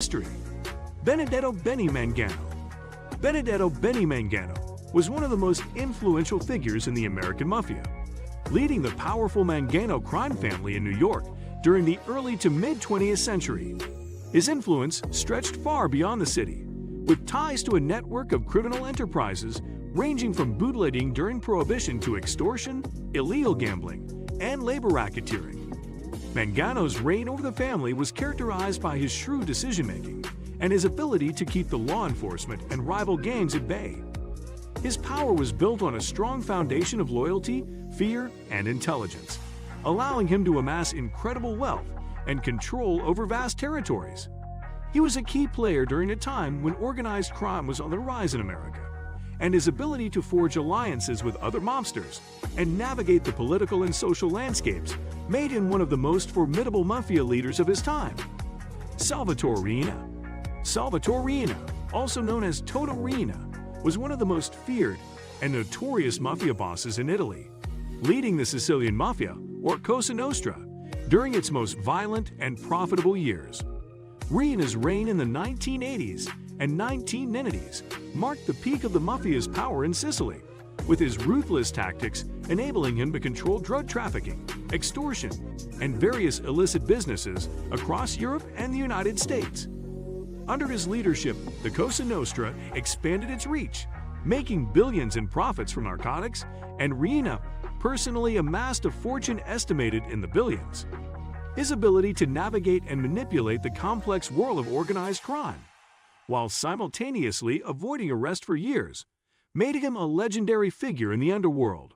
History. Benedetto Benny Mangano. Benedetto Benny Mangano was one of the most influential figures in the American Mafia, leading the powerful Mangano crime family in New York during the early to mid-20th century. His influence stretched far beyond the city, with ties to a network of criminal enterprises ranging from bootlegging during Prohibition to extortion, illegal gambling, and labor racketeering. Mangano's reign over the family was characterized by his shrewd decision-making and his ability to keep the law enforcement and rival gangs at bay. His power was built on a strong foundation of loyalty, fear, and intelligence, allowing him to amass incredible wealth and control over vast territories. He was a key player during a time when organized crime was on the rise in America, and his ability to forge alliances with other mobsters and navigate the political and social landscapes made him one of the most formidable mafia leaders of his time. Salvatore Riina. Salvatore Riina, also known as Toto Riina, was one of the most feared and notorious mafia bosses in Italy, leading the Sicilian Mafia, or Cosa Nostra, during its most violent and profitable years. Riina's reign in the 1980s and 1990s marked the peak of the Mafia's power in Sicily, with his ruthless tactics enabling him to control drug trafficking, extortion, and various illicit businesses across Europe and the United States. Under his leadership, the Cosa Nostra expanded its reach, making billions in profits from narcotics, and Riina personally amassed a fortune estimated in the billions. His ability to navigate and manipulate the complex world of organized crime, while simultaneously avoiding arrest for years, made him a legendary figure in the underworld.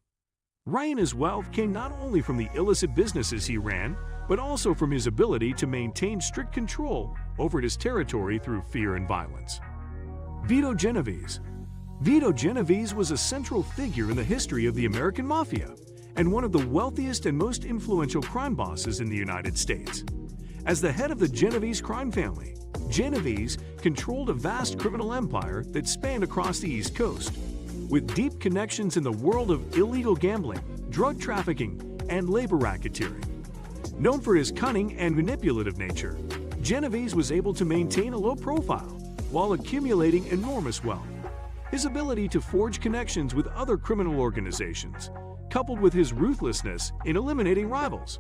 Riina's wealth came not only from the illicit businesses he ran, but also from his ability to maintain strict control over his territory through fear and violence. Vito Genovese. Vito Genovese was a central figure in the history of the American Mafia and one of the wealthiest and most influential crime bosses in the United States. As the head of the Genovese crime family, Genovese controlled a vast criminal empire that spanned across the East Coast, with deep connections in the world of illegal gambling, drug trafficking, and labor racketeering. Known for his cunning and manipulative nature, Genovese was able to maintain a low profile while accumulating enormous wealth. His ability to forge connections with other criminal organizations, coupled with his ruthlessness in eliminating rivals,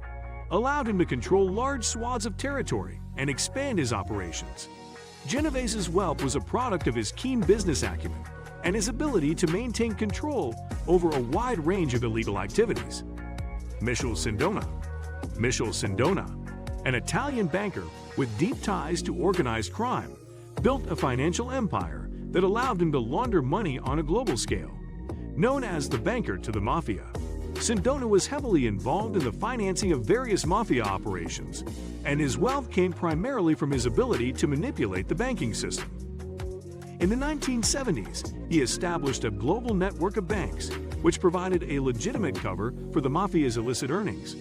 allowed him to control large swaths of territory and expand his operations. Genovese's wealth was a product of his keen business acumen and his ability to maintain control over a wide range of illegal activities. Michele Sindona. Michele Sindona, an Italian banker with deep ties to organized crime, built a financial empire that allowed him to launder money on a global scale. Known as the banker to the mafia, Sindona was heavily involved in the financing of various mafia operations, and his wealth came primarily from his ability to manipulate the banking system. In the 1970s, he established a global network of banks, which provided a legitimate cover for the mafia's illicit earnings.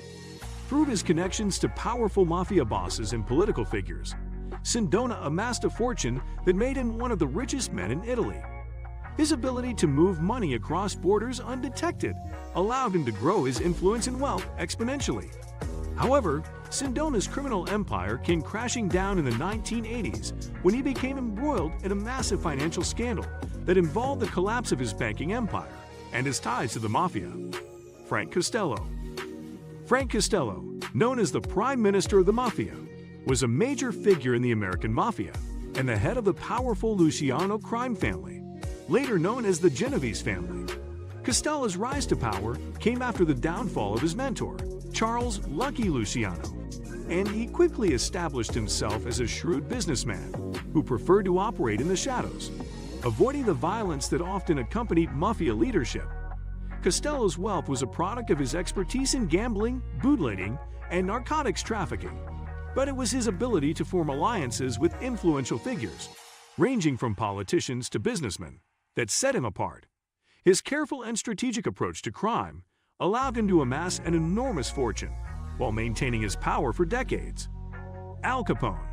Through his connections to powerful mafia bosses and political figures, Sindona amassed a fortune that made him one of the richest men in Italy. His ability to move money across borders undetected allowed him to grow his influence and wealth exponentially. However, Sindona's criminal empire came crashing down in the 1980s when he became embroiled in a massive financial scandal that involved the collapse of his banking empire and his ties to the mafia. Frank Costello. Frank Costello, known as the Prime Minister of the Mafia, was a major figure in the American Mafia and the head of the powerful Luciano crime family, later known as the Genovese family. Costello's rise to power came after the downfall of his mentor, Charles "Lucky" Luciano, and he quickly established himself as a shrewd businessman who preferred to operate in the shadows, avoiding the violence that often accompanied mafia leadership. Costello's wealth was a product of his expertise in gambling, bootlegging, and narcotics trafficking, but it was his ability to form alliances with influential figures, ranging from politicians to businessmen, that set him apart. His careful and strategic approach to crime allowed him to amass an enormous fortune while maintaining his power for decades. Al Capone.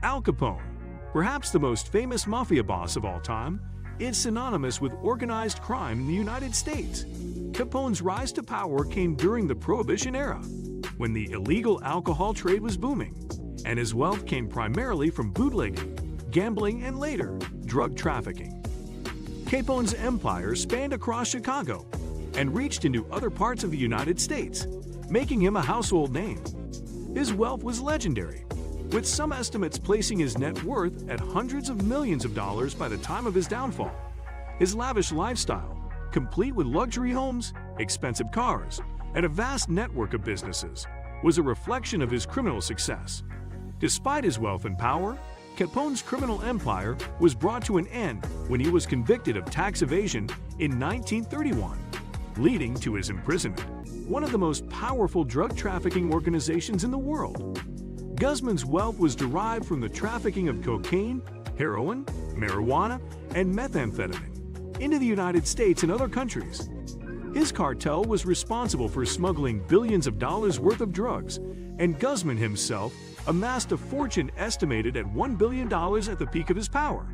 Al Capone, perhaps the most famous mafia boss of all time, is synonymous with organized crime in the United States. Capone's rise to power came during the Prohibition era, when the illegal alcohol trade was booming, and his wealth came primarily from bootlegging, gambling, and later, drug trafficking. Capone's empire spanned across Chicago and reached into other parts of the United States, making him a household name. His wealth was legendary, with some estimates placing his net worth at hundreds of millions of dollars by the time of his downfall. His lavish lifestyle, complete with luxury homes, expensive cars, and a vast network of businesses, was a reflection of his criminal success. Despite his wealth and power, Capone's criminal empire was brought to an end when he was convicted of tax evasion in 1931, leading to his imprisonment. One of the most powerful drug trafficking organizations in the world. Guzman's wealth was derived from the trafficking of cocaine, heroin, marijuana, and methamphetamine into the United States and other countries. His cartel was responsible for smuggling billions of dollars worth of drugs, and Guzman himself amassed a fortune estimated at $1 billion at the peak of his power.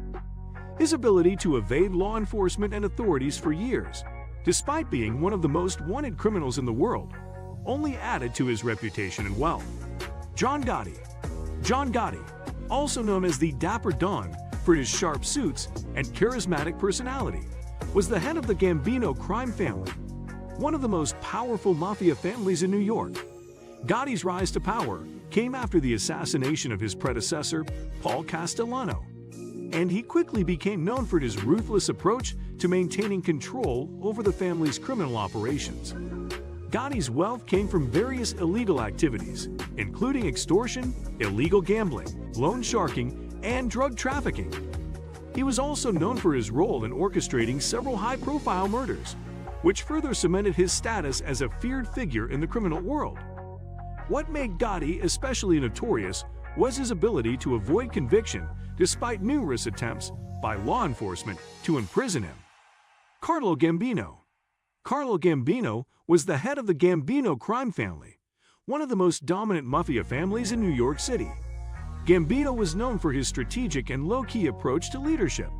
His ability to evade law enforcement and authorities for years, despite being one of the most wanted criminals in the world, only added to his reputation and wealth. John Gotti. John Gotti, also known as the Dapper Don for his sharp suits and charismatic personality, was the head of the Gambino crime family, one of the most powerful mafia families in New York. Gotti's rise to power came after the assassination of his predecessor, Paul Castellano, and he quickly became known for his ruthless approach to maintaining control over the family's criminal operations. Gotti's wealth came from various illegal activities, including extortion, illegal gambling, loan sharking, and drug trafficking. He was also known for his role in orchestrating several high-profile murders, which further cemented his status as a feared figure in the criminal world. What made Gotti especially notorious was his ability to avoid conviction despite numerous attempts by law enforcement to imprison him. Carlo Gambino. Carlo Gambino was the head of the Gambino crime family, one of the most dominant mafia families in New York City. Gambino was known for his strategic and low-key approach to leadership,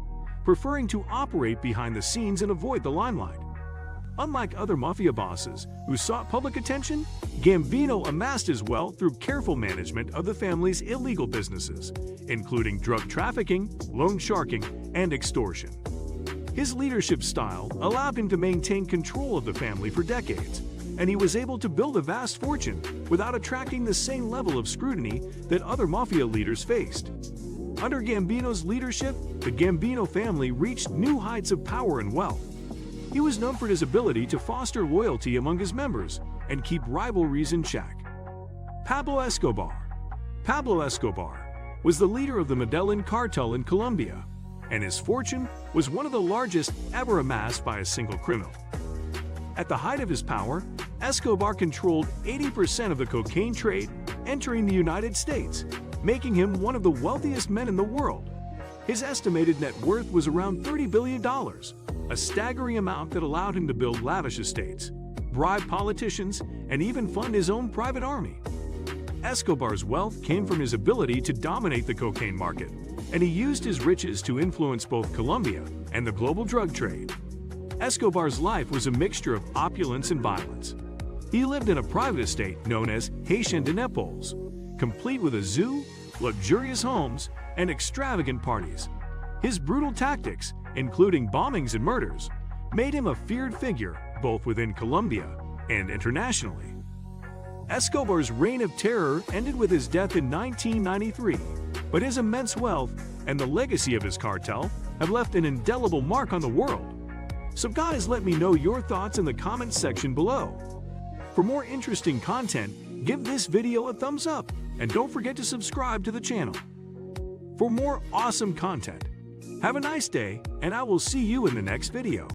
preferring to operate behind the scenes and avoid the limelight. Unlike other mafia bosses who sought public attention, Gambino amassed his wealth through careful management of the family's illegal businesses, including drug trafficking, loan sharking, and extortion. His leadership style allowed him to maintain control of the family for decades, and he was able to build a vast fortune without attracting the same level of scrutiny that other mafia leaders faced. Under Gambino's leadership, the Gambino family reached new heights of power and wealth. He was known for his ability to foster loyalty among his members and keep rivalries in check. Pablo Escobar. Pablo Escobar was the leader of the Medellin cartel in Colombia, and his fortune was one of the largest ever amassed by a single criminal. At the height of his power, Escobar controlled 80% of the cocaine trade entering the United States, making him one of the wealthiest men in the world. His estimated net worth was around $30 billion, a staggering amount that allowed him to build lavish estates, bribe politicians, and even fund his own private army. Escobar's wealth came from his ability to dominate the cocaine market, and he used his riches to influence both Colombia and the global drug trade. Escobar's life was a mixture of opulence and violence. He lived in a private estate known as Hacienda de Naples, complete with a zoo, luxurious homes, and extravagant parties. His brutal tactics, including bombings and murders, made him a feared figure both within Colombia and internationally. Escobar's reign of terror ended with his death in 1993, but his immense wealth and the legacy of his cartel have left an indelible mark on the world. So guys, let me know your thoughts in the comments section below. For more interesting content, give this video a thumbs up and don't forget to subscribe to the channel. For more awesome content, have a nice day and I will see you in the next video.